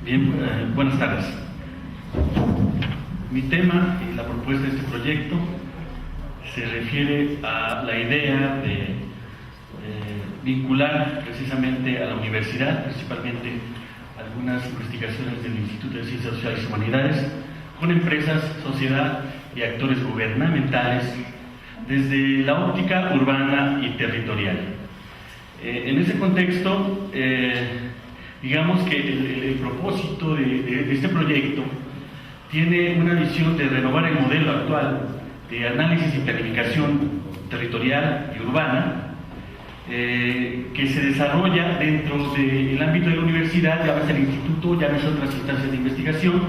Bien, buenas tardes. Mi tema y la propuesta de este proyecto se refiere a la idea de vincular precisamente a la universidad, principalmente algunas investigaciones del Instituto de Ciencias Sociales y Humanidades, con empresas, sociedad y actores gubernamentales desde la óptica urbana y territorial. En ese contexto, digamos que el propósito de este proyecto tiene una visión de renovar el modelo actual de análisis y planificación territorial y urbana que se desarrolla dentro del ámbito de la universidad, llámese el instituto, llámese otras instancias de investigación,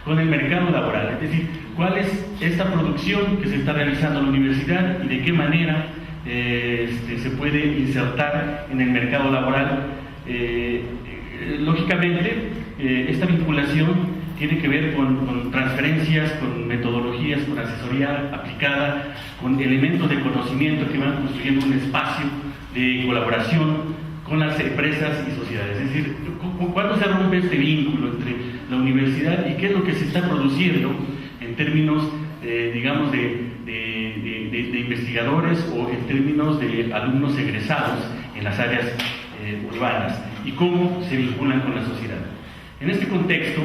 con el mercado laboral. Es decir, cuál es esta producción que se está realizando en la universidad y de qué manera se puede insertar en el mercado laboral. Lógicamente, esta vinculación tiene que ver con transferencias, con metodologías, con asesoría aplicada, con elementos de conocimiento que van construyendo un espacio de colaboración con las empresas y sociedades. Es decir, ¿cuándo se rompe este vínculo entre la universidad y qué es lo que se está produciendo en términos, digamos, de investigadores o en términos de alumnos egresados en las áreas urbanas y cómo se vinculan con la sociedad? En este contexto,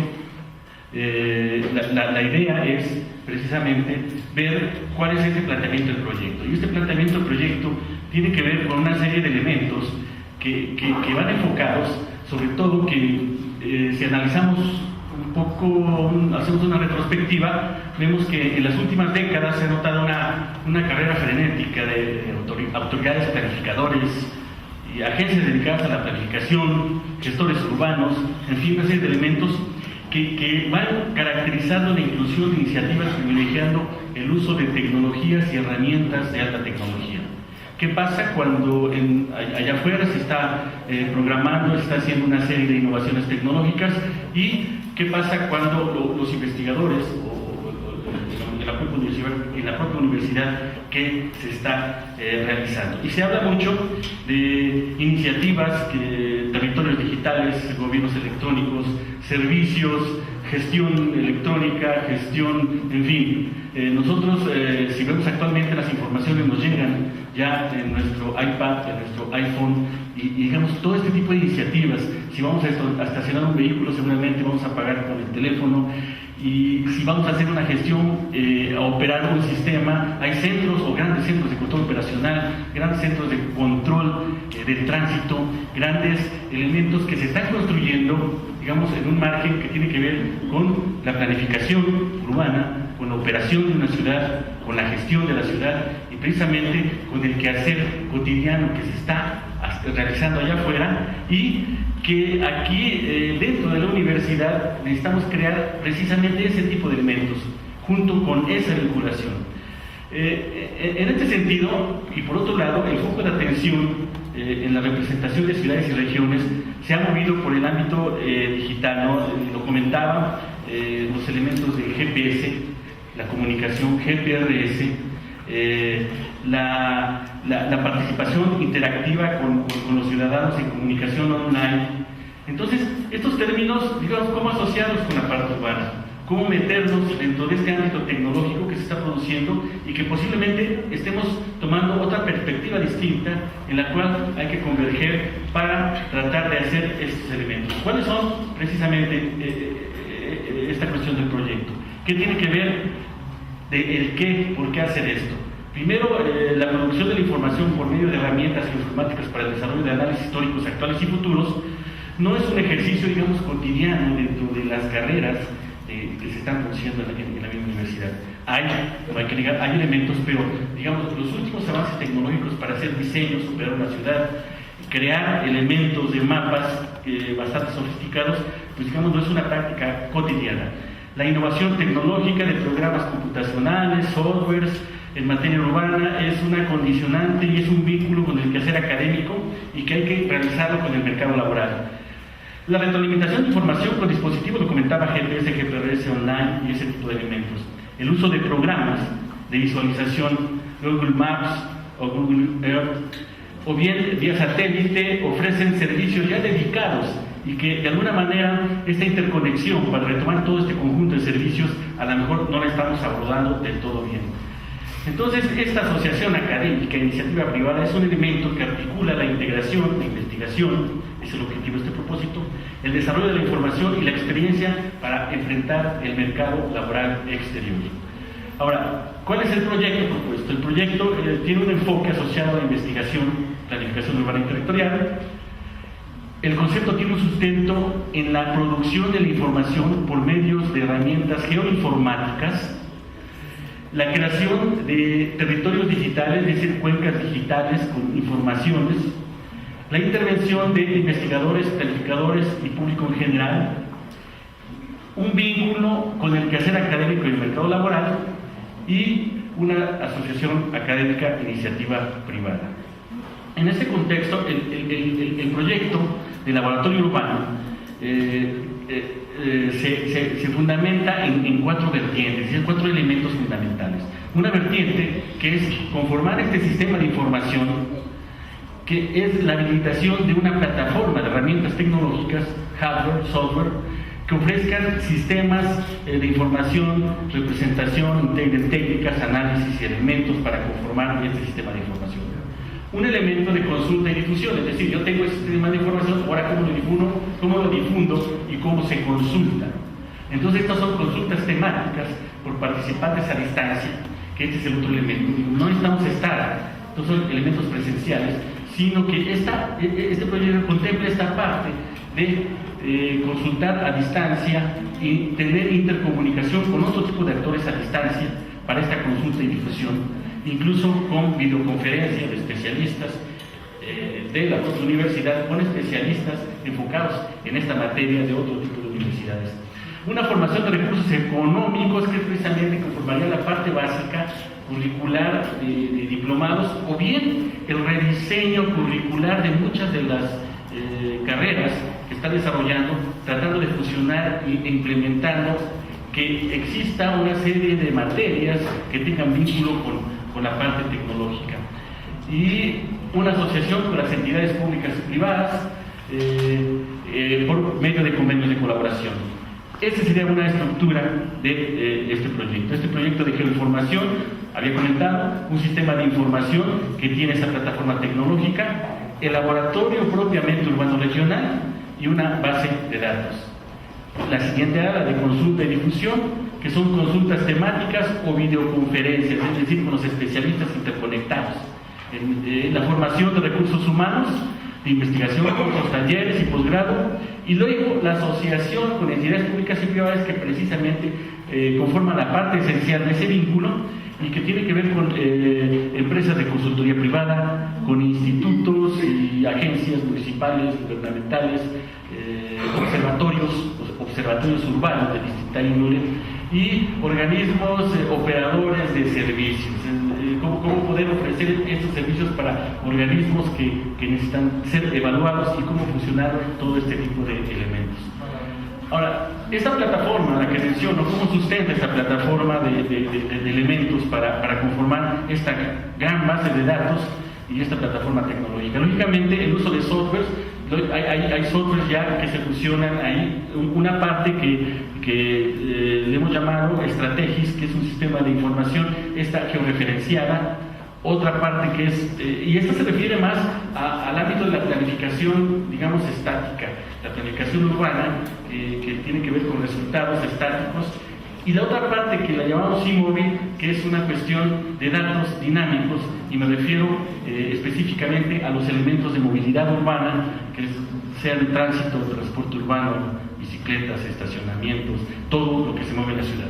la idea es precisamente ver cuál es ese planteamiento del proyecto. Y este planteamiento del proyecto tiene que ver con una serie de elementos que van enfocados, sobre todo que si analizamos un poco, hacemos una retrospectiva, vemos que en las últimas décadas se ha notado una carrera frenética de autoridades planificadores y agencias dedicadas a la planificación, gestores urbanos, en fin, una serie de elementos que van caracterizando la inclusión de iniciativas privilegiando el uso de tecnologías y herramientas de alta tecnología. ¿Qué pasa cuando allá afuera se está programando, se está haciendo una serie de innovaciones tecnológicas? ¿Y qué pasa cuando los investigadores en la propia universidad que se está realizando? Y se habla mucho de iniciativas, territorios digitales, gobiernos electrónicos, servicios, gestión electrónica, gestión, en fin. Nosotros, si vemos actualmente, las informaciones nos llegan ya en nuestro iPad, en nuestro iPhone, y digamos, todo este tipo de iniciativas. Si vamos a estacionar un vehículo, seguramente vamos a pagar con el teléfono, y si vamos a hacer una gestión, a operar un sistema, hay centros o grandes centros de control operacional, grandes centros de control del tránsito, grandes elementos que se están construyendo, digamos, en un margen que tiene que ver con la planificación urbana, con la operación de una ciudad, con la gestión de la ciudad y precisamente con el quehacer cotidiano que se está realizando allá afuera, y que aquí dentro de la universidad necesitamos crear precisamente ese tipo de elementos junto con esa vinculación. En este sentido, y por otro lado, el foco de atención en la representación de ciudades y regiones se ha movido por el ámbito digital, ¿no? Lo comentaba, los elementos de GPS, la comunicación GPRS, la participación interactiva con los ciudadanos en comunicación online. Entonces, estos términos, digamos, ¿cómo asociarlos con la parte urbana? ¿Cómo meternos dentro de este ámbito tecnológico que se está produciendo y que posiblemente estemos tomando otra perspectiva distinta en la cual hay que converger para tratar de hacer estos elementos? ¿Cuáles son precisamente esta cuestión del proyecto? ¿Qué tiene que ver de el qué, por qué hacer esto? Primero, la producción de la información por medio de herramientas informáticas para el desarrollo de análisis históricos actuales y futuros no es un ejercicio, digamos, cotidiano dentro de las carreras que se están produciendo en la misma universidad. No hay que negar, hay elementos, pero, digamos, los últimos avances tecnológicos para hacer diseños, operar una ciudad, crear elementos de mapas bastante sofisticados, pues, digamos, no es una práctica cotidiana. La innovación tecnológica de programas computacionales, softwares, en materia urbana es una condicionante y es un vínculo con el quehacer académico y que hay que realizarlo con el mercado laboral. La retroalimentación de información con dispositivos, lo comentaba GPS, GPRS online y ese tipo de elementos. El uso de programas de visualización, Google Maps o Google Earth, o bien vía satélite, ofrecen servicios ya dedicados y que de alguna manera esta interconexión para retomar todo este conjunto de servicios a lo mejor no la estamos abordando del todo bien. Entonces, esta asociación académica, iniciativa privada, es un elemento que articula la integración, la investigación, es el objetivo de este propósito, el desarrollo de la información y la experiencia para enfrentar el mercado laboral exterior. Ahora, ¿cuál es el proyecto propuesto? El proyecto tiene un enfoque asociado a la investigación, planificación urbana y territorial. El concepto tiene un sustento en la producción de la información por medios de herramientas geoinformáticas, la creación de territorios digitales, es decir, cuencas digitales con informaciones, la intervención de investigadores, calificadores y público en general, un vínculo con el quehacer académico y el mercado laboral y una asociación académica de iniciativa privada. En este contexto, el proyecto de laboratorio urbano se fundamenta en 4 vertientes, es decir, 4 elementos fundamentales. Una vertiente que es conformar este sistema de información, que es la habilitación de una plataforma de herramientas tecnológicas, hardware, software, que ofrezcan sistemas de información, representación, integren técnicas, análisis y elementos para conformar este sistema de información. Un elemento de consulta y difusión, es decir, yo tengo este sistema de información, ahora cómo lo difundo y cómo se consulta. Entonces, estas son consultas temáticas por participantes a distancia, que este es el otro elemento. No necesitamos estar, estos son elementos presenciales, sino que este proyecto contempla esta parte de consultar a distancia y tener intercomunicación con otro tipo de actores a distancia para esta consulta y difusión, incluso con videoconferencias de especialistas de la propia universidad, con especialistas enfocados en esta materia de otro tipo de universidades. Una formación de recursos económicos que precisamente conformaría la parte básica curricular de diplomados, o bien el rediseño curricular de muchas de las carreras que está desarrollando, tratando de fusionar e implementando que exista una serie de materias que tengan vínculo con la parte tecnológica. Y una asociación con las entidades públicas y privadas por medio de convenios de colaboración. Esa sería una estructura de este proyecto. Este proyecto de geoinformación, había comentado, un sistema de información que tiene esta plataforma tecnológica, el laboratorio propiamente urbano regional y una base de datos. La siguiente área de consulta y difusión, que son consultas temáticas o videoconferencias, es decir, con los especialistas interconectados. La formación de recursos humanos, de investigación, otros talleres y posgrado, y luego la asociación con entidades públicas y privadas que precisamente conforman la parte esencial de ese vínculo y que tiene que ver con empresas de consultoría privada, con institutos y agencias municipales, gubernamentales, observatorios urbanos de distinta índole y organismos operadores de servicios. Cómo poder ofrecer estos servicios para organismos que necesitan ser evaluados y cómo funcionar todo este tipo de elementos. Ahora, esta plataforma, la que menciono, ¿cómo sustenta esta plataforma de elementos para conformar esta gran base de datos y esta plataforma tecnológica? Lógicamente, el uso de softwares, hay softwares ya que se fusionan ahí. Una parte que le hemos llamado Strategis, que es un sistema de información, esta georreferenciada. Otra parte que es, y esta se refiere más al ámbito de la planificación, digamos, estática, la planificación urbana, que tiene que ver con resultados estáticos, y la otra parte que la llamamos iMóvil, que es una cuestión de datos dinámicos, y me refiero específicamente a los elementos de movilidad urbana, que sean tránsito, transporte urbano, bicicletas, estacionamientos, todo lo que se mueve en la ciudad.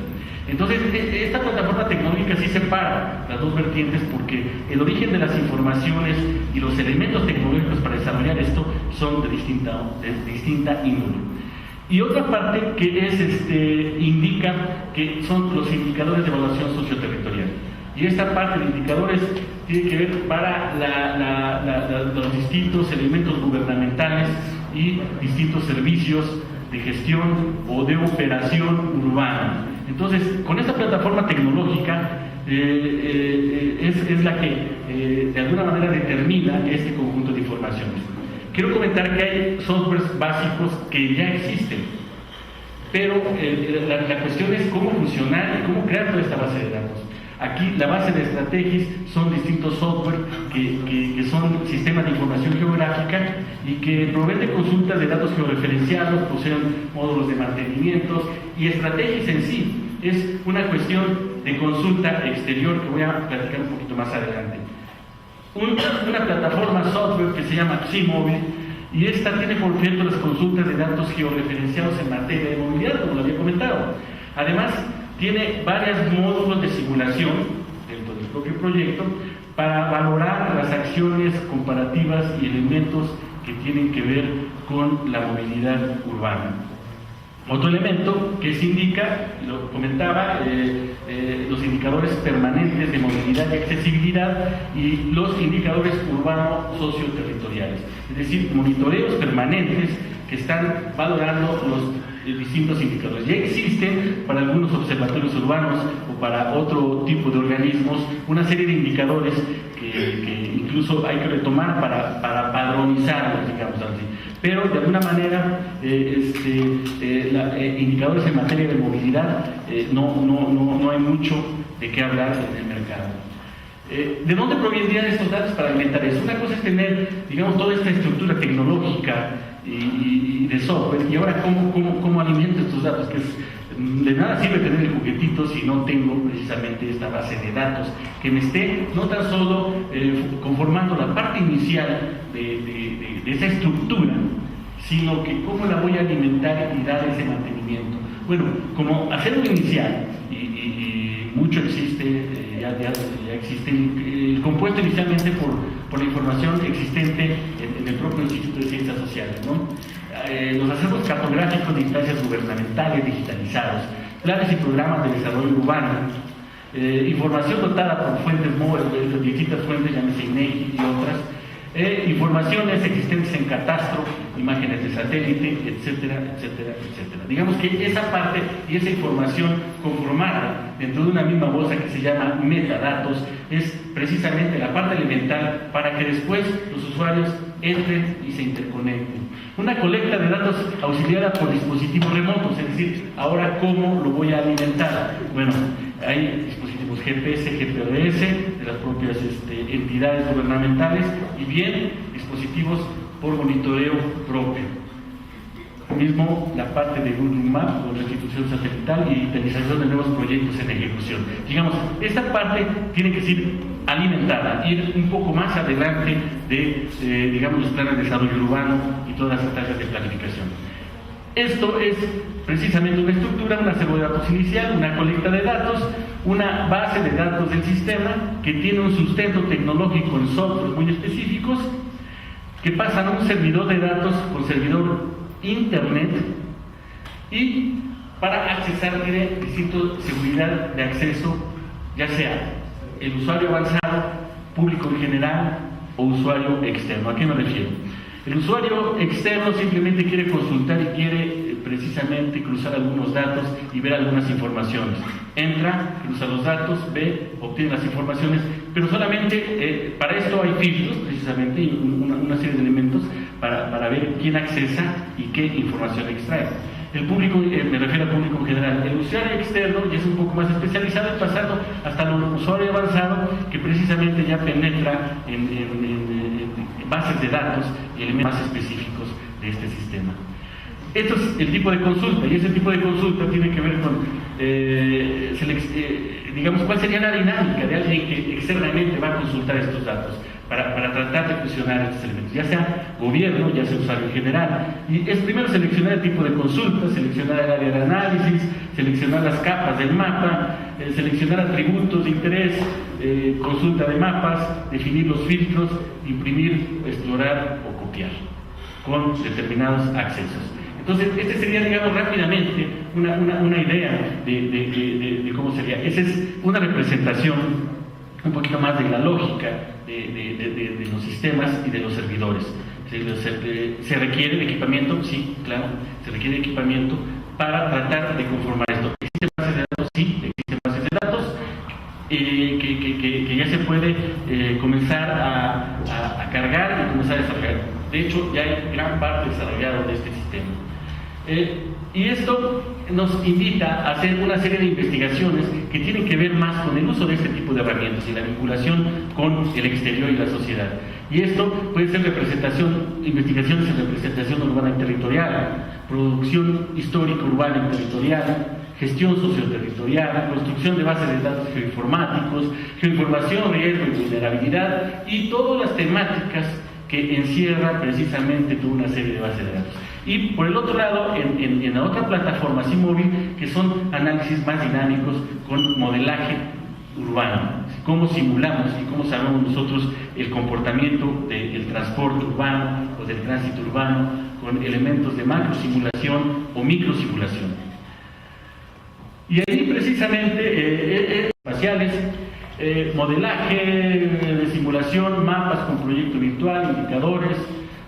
Entonces, esta plataforma tecnológica sí separa las dos vertientes porque el origen de las informaciones y los elementos tecnológicos para desarrollar esto son de distinta índole. Y otra parte que es, indica que son los indicadores de evaluación socioterritorial. Y esta parte de indicadores tiene que ver para los distintos elementos gubernamentales y distintos servicios de gestión o de operación urbana. Entonces, con esta plataforma tecnológica es la que de alguna manera determina este conjunto de informaciones. Quiero comentar que hay softwares básicos que ya existen, pero la cuestión es cómo funcionar y cómo crear toda esta base de datos. Aquí la base de estrategias son distintos software que son sistemas de información geográfica y que proveen de consultas de datos georreferenciados, poseen módulos de mantenimiento, y estrategias en sí es una cuestión de consulta exterior que voy a platicar un poquito más adelante. Una plataforma software que se llama Psimóvil, y esta tiene por objeto las consultas de datos georreferenciados en materia de movilidad, como lo había comentado. Además, tiene varios módulos de simulación dentro del propio proyecto para valorar las acciones comparativas y elementos que tienen que ver con la movilidad urbana. Otro elemento que se indica, lo comentaba, los indicadores permanentes de movilidad y accesibilidad y los indicadores urbanos socioterritoriales, es decir, monitoreos permanentes que están valorando los distintos indicadores. Ya existen para algunos observatorios urbanos o para otro tipo de organismos una serie de indicadores que incluso hay que retomar para padronizarlos, digamos así. Pero de alguna manera indicadores en materia de movilidad no hay mucho de qué hablar en el mercado. ¿De dónde provendrían estos datos para alimentar eso? Una cosa es tener, digamos, toda esta estructura tecnológica y de software, y ahora cómo alimento estos datos, que de nada sirve tener el juguetito si no tengo precisamente esta base de datos que me esté no tan solo conformando la parte inicial de esa estructura, sino que cómo la voy a alimentar y dar ese mantenimiento. Bueno, como hacerlo inicial, y mucho existe, ya existe, compuesto inicialmente por la información existente en el propio Instituto de Ciencias Sociales, ¿no? Los acervos cartográficos de instancias gubernamentales digitalizados, planes y programas de desarrollo urbano, información dotada por fuentes móviles, distintas fuentes, llámese INEGI y otras, informaciones existentes en catastro, imágenes de satélite, etcétera, etcétera, etcétera. Digamos que esa parte y esa información conformada dentro de una misma bolsa que se llama metadatos es precisamente la parte elemental para que después los usuarios entren y se interconecten. Una colecta de datos auxiliada por dispositivos remotos, es decir, ahora ¿cómo lo voy a alimentar? Bueno, hay dispositivos GPS, GPRS de las propias entidades gubernamentales y bien dispositivos por monitoreo propio. Mismo la parte de Google Maps con restitución satelital y digitalización de nuevos proyectos en ejecución. Digamos, esta parte tiene que ser alimentada, ir un poco más adelante de, digamos, los planes de desarrollo urbano y todas las tareas de planificación. Esto es precisamente una estructura, una acervo de datos inicial, una colecta de datos, una base de datos del sistema que tiene un sustento tecnológico en software muy específicos que pasan a un servidor de datos con servidor internet y para accesar tiene distinto seguridad de acceso, ya sea el usuario avanzado, público en general o usuario externo. ¿A qué me refiero? El usuario externo simplemente quiere consultar y quiere precisamente cruzar algunos datos y ver algunas informaciones. Entra, cruza los datos, ve, obtiene las informaciones, pero solamente para esto hay filtros, precisamente, y una serie de elementos para ver quién accesa y qué información extrae. El público, me refiero al público en general. El usuario externo ya es un poco más especializado, pasando hasta el usuario avanzado, que precisamente ya penetra en bases de datos y elementos más específicos de este sistema. Esto es el tipo de consulta, y ese tipo de consulta tiene que ver con, digamos, cuál sería la dinámica de alguien que externamente va a consultar estos datos para tratar de fusionar estos elementos, ya sea gobierno, ya sea usuario en general. Y es primero seleccionar el tipo de consulta, seleccionar el área de análisis, seleccionar las capas del mapa, seleccionar atributos de interés, consulta de mapas, definir los filtros, imprimir, explorar o copiar con determinados accesos. Entonces, este sería, digamos, rápidamente una idea de cómo sería. Esa es una representación un poquito más de la lógica de los sistemas y de los servidores. ¿Se requiere de equipamiento? Sí, claro, se requiere de equipamiento para tratar de conformar esto. ¿Existen bases de datos? Sí, existen bases de datos que ya se puede comenzar a cargar y comenzar a desarrollar. De hecho, ya hay gran parte desarrollado de este sistema. Y esto nos invita a hacer una serie de investigaciones que tienen que ver más con el uso de este tipo de herramientas y la vinculación con el exterior y la sociedad. Y esto puede ser investigaciones en representación urbana y territorial, producción histórica urbana y territorial, gestión socioterritorial, construcción de bases de datos geoinformáticos, geoinformación, riesgo y vulnerabilidad, y todas las temáticas que encierra precisamente toda una serie de bases de datos. Y por el otro lado, en la otra plataforma, Simóvil, que son análisis más dinámicos con modelaje urbano, cómo simulamos y cómo sabemos nosotros el comportamiento del transporte urbano o del tránsito urbano con elementos de macrosimulación o microsimulación. Y ahí precisamente espaciales, modelaje de simulación, mapas con proyecto virtual, indicadores,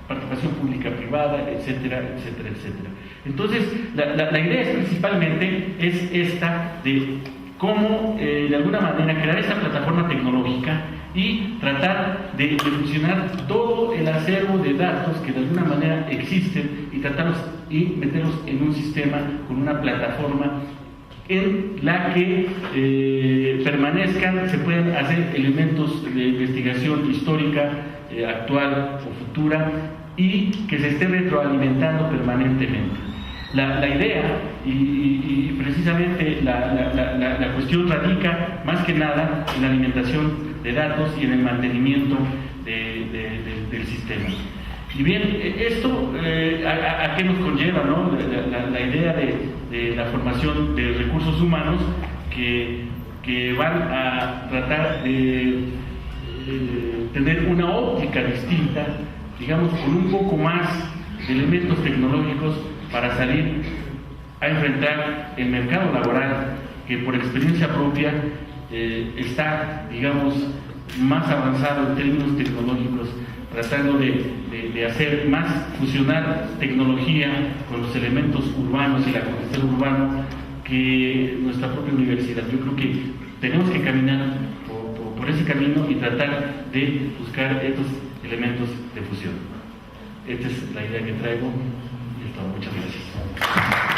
participación pública-privada, etcétera, etcétera, etcétera. Entonces, la idea es principalmente esta de cómo, de alguna manera, crear esa plataforma tecnológica y tratar de fusionar todo el acervo de datos que de alguna manera existen y tratarlos y meterlos en un sistema con una plataforma en la que permanezcan, se pueden hacer elementos de investigación histórica, actual o futura, y que se esté retroalimentando permanentemente. La idea y precisamente la cuestión radica más que nada en la alimentación de datos y en el mantenimiento del sistema. Y bien, esto ¿a qué nos conlleva, no? La idea de la formación de recursos humanos que van a tratar de tener una óptica distinta, digamos, con un poco más de elementos tecnológicos para salir a enfrentar el mercado laboral que por experiencia propia está, digamos, más avanzado en términos tecnológicos, tratando de hacer más, fusionar tecnología con los elementos urbanos y la contextura urbana que nuestra propia universidad. Yo creo que tenemos que caminar por ese camino y tratar de buscar estos elementos de fusión. Esta es la idea que traigo y es todo. Muchas gracias.